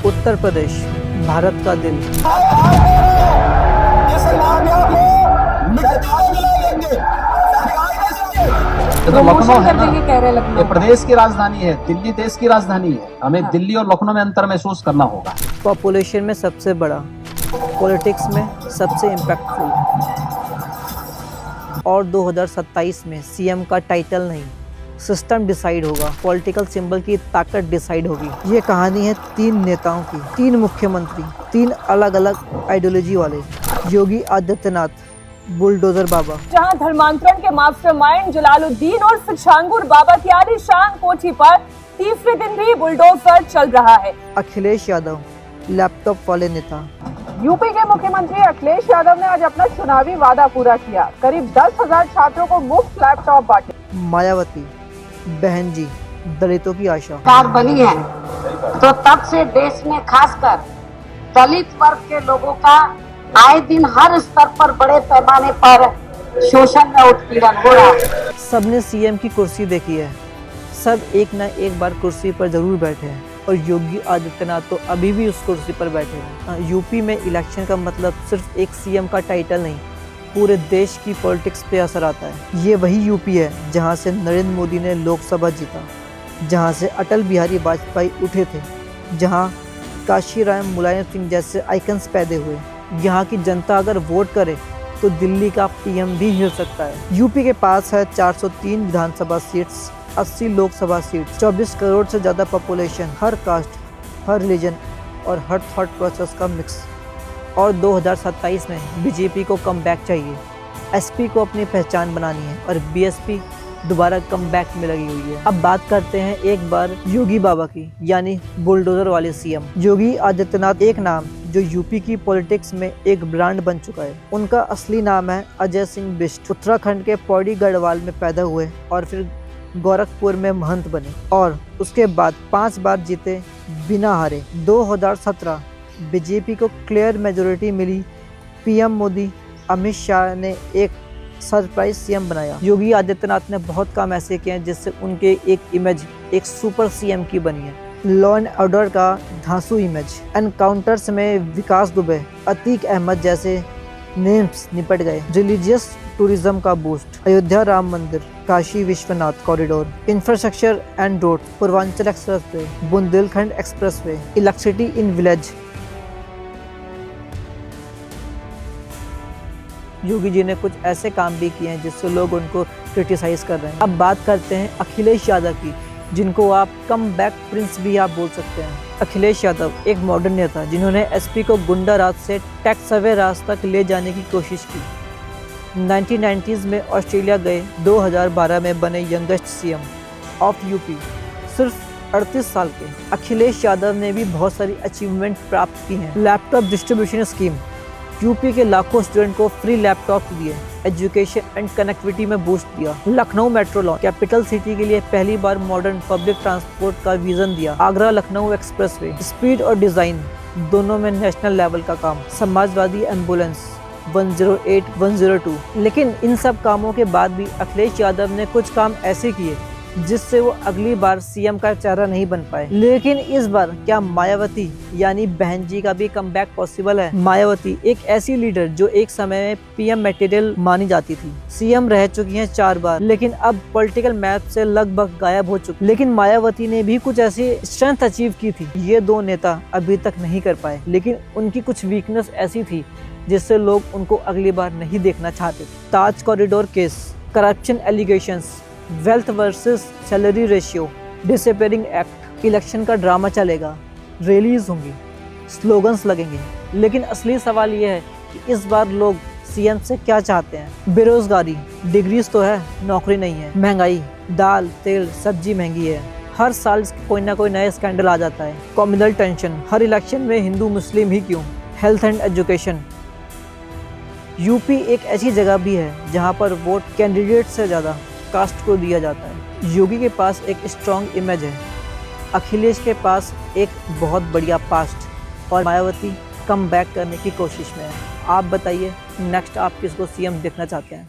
उत्तर प्रदेश, भारत का दिल। तो लखनऊ है ना, कह रहे लखनऊ ये प्रदेश की राजधानी है, दिल्ली देश की राजधानी है। हमें दिल्ली और लखनऊ में अंतर महसूस करना होगा। पॉपुलेशन में सबसे बड़ा, पॉलिटिक्स में सबसे इम्पैक्टफुल, और 2027 में सीएम का टाइटल नहीं, सिस्टम डिसाइड होगा। पॉलिटिकल सिंबल की ताकत डिसाइड होगी। ये कहानी है 3 नेताओं की, 3 मुख्यमंत्री, 3 अलग अलग आइडियोलॉजी वाले। योगी आदित्यनाथ, बुलडोजर बाबा। जहां धर्मांतरण के मास्टरमाइंड जलालुद्दीन और सिछांगुर बाबा की आलीशान कोठी पर तीसरे दिन भी बुलडोजर चल रहा है। अखिलेश यादव, लैपटॉप वाले नेता। यूपी के मुख्यमंत्री अखिलेश यादव ने आज अपना चुनावी वादा पूरा किया। करीब 10,000 छात्रों को मुफ्त लैपटॉप बांटे। मायावती, बहन जी, दलितों की आशा। सरकार बनी है तो तब से देश में खासकर दलित वर्ग के लोगों का आए दिन हर स्तर पर बड़े पैमाने पर शोषण व उत्पीड़न हो रहा है। सबने सीएम की कुर्सी देखी है, सब एक न एक बार कुर्सी पर जरूर बैठे हैं, और योगी आदित्यनाथ तो अभी भी उस कुर्सी पर बैठे हैं। यूपी में इलेक्शन का मतलब सिर्फ एक सीएम का टाइटल नहीं, पूरे देश की पॉलिटिक्स पे असर आता है। ये वही यूपी है जहां से नरेंद्र मोदी ने लोकसभा जीता, जहां से अटल बिहारी वाजपेयी उठे थे, जहां काशीराम मुलायम सिंह जैसे आइकन्स पैदा हुए। यहाँ की जनता अगर वोट करे तो दिल्ली का पीएम भी हिल सकता है। यूपी के पास है 403 विधानसभा सीट्स, 80 लोकसभा सीट, 24 करोड़ से ज़्यादा पॉपुलेशन, हर कास्ट, हर रिलीजन और हर थॉट प्रोसेस का मिक्स। और 2027 में बीजेपी को कमबैक चाहिए, एसपी को अपनी पहचान बनानी है, और बीएसपी दोबारा कमबैक में लगी हुई है। अब बात करते हैं एक बार योगी बाबा की, यानी बुलडोजर वाले सीएम। योगी आदित्यनाथ एक नाम जो यूपी की पॉलिटिक्स में एक ब्रांड बन चुका है। उनका असली नाम है अजय सिंह बिष्ट। उत्तराखंड के पौड़ी गढ़वाल में पैदा हुए और फिर गोरखपुर में महंत बने, और उसके बाद 5 बार जीते बिना हारे। 2017 बीजेपी को क्लियर मेजोरिटी मिली। पीएम मोदी अमित शाह ने एक सरप्राइज सीएम बनाया। योगी आदित्यनाथ ने बहुत काम ऐसे किए हैं जिससे उनके एक इमेज एक सुपर सीएम की बनी है। लॉ एंड ऑर्डर का धांसू इमेज, एनकाउंटर्स में विकास दुबे, अतीक अहमद जैसे नेम्स निपट गए। रिलीजियस टूरिज्म का boost, Ayodhya Ram Mandir, Kashi Vishwanath corridor, infrastructure and road, Purvanchal expressway, Bundelkhand expressway, electricity in village. Yogi ji ने कुछ ऐसे काम भी किए हैं जिससे लोग उनको क्रिटिसाइज कर रहे हैं। अब बात करते हैं अखिलेश यादव की, जिनको आप कम बैक प्रिंस भी आप बोल सकते हैं। अखिलेश यादव एक मॉडर्न नेता जिन्होंने एसपी को गुंडा राज से टैक्स अवे राज तक ले जाने की कोशिश की। 1990s में ऑस्ट्रेलिया गए, 2012 में बने यंगेस्ट सीएम ऑफ यूपी, सिर्फ 38 साल के। अखिलेश यादव ने भी बहुत सारी अचीवमेंट प्राप्त की हैं। लैपटॉप डिस्ट्रीब्यूशन स्कीम, यूपी के लाखों स्टूडेंट को फ्री लैपटॉप दिए, एजुकेशन एंड कनेक्टिविटी में बूस्ट दिया। Lucknow metro launch, capital city के लिए पहली बार मॉडर्न पब्लिक ट्रांसपोर्ट का विजन दिया। आगरा लखनऊ एक्सप्रेसवे, स्पीड और डिजाइन दोनों में नेशनल लेवल का काम। समाजवादी एम्बुलेंस 108, 102। लेकिन इन सब कामों के बाद भी अखिलेश यादव ने कुछ काम ऐसे किए जिससे वो अगली बार सीएम का चेहरा नहीं बन पाए। लेकिन इस बार क्या मायावती यानी बहन जी का भी कमबैक पॉसिबल है? मायावती एक ऐसी लीडर जो एक समय में पीएम मटेरियल मानी जाती थी, सीएम रह चुकी हैं 4 बार, लेकिन अब पॉलिटिकल मैप से लगभग गायब हो चुकी। लेकिन मायावती ने भी कुछ ऐसी स्ट्रेंथ अचीव की थी, ये 2 नेता अभी तक नहीं कर पाए। लेकिन उनकी कुछ वीकनेस ऐसी थी जिससे लोग उनको अगली बार नहीं देखना चाहते थे। Taj corridor case, corruption allegations, wealth versus salary ratio, disappearing act, election का ड्रामा चलेगा, रैलीज होंगी, स्लोगन्स लगेंगे। लेकिन असली सवाल यह है कि इस बार लोग सीएम से क्या चाहते हैं? बेरोजगारी, डिग्रीज तो है, नौकरी नहीं है। महंगाई, दाल तेल सब्जी महंगी है, हर साल कोई ना कोई नया स्कैंडल आ जाता है। कम्युनल टेंशन, हर इलेक्शन में हिंदू मुस्लिम ही क्यों। हेल्थ एंड एजुकेशन, यूपी एक ऐसी जगह भी है जहां पर वोट कैंडिडेट से ज़्यादा कास्ट को दिया जाता है। योगी के पास एक स्ट्रॉन्ग इमेज है, अखिलेश के पास एक बहुत बढ़िया पास्ट, और मायावती कम बैक करने की कोशिश में है। आप बताइए नेक्स्ट आप किसको सीएम देखना चाहते हैं?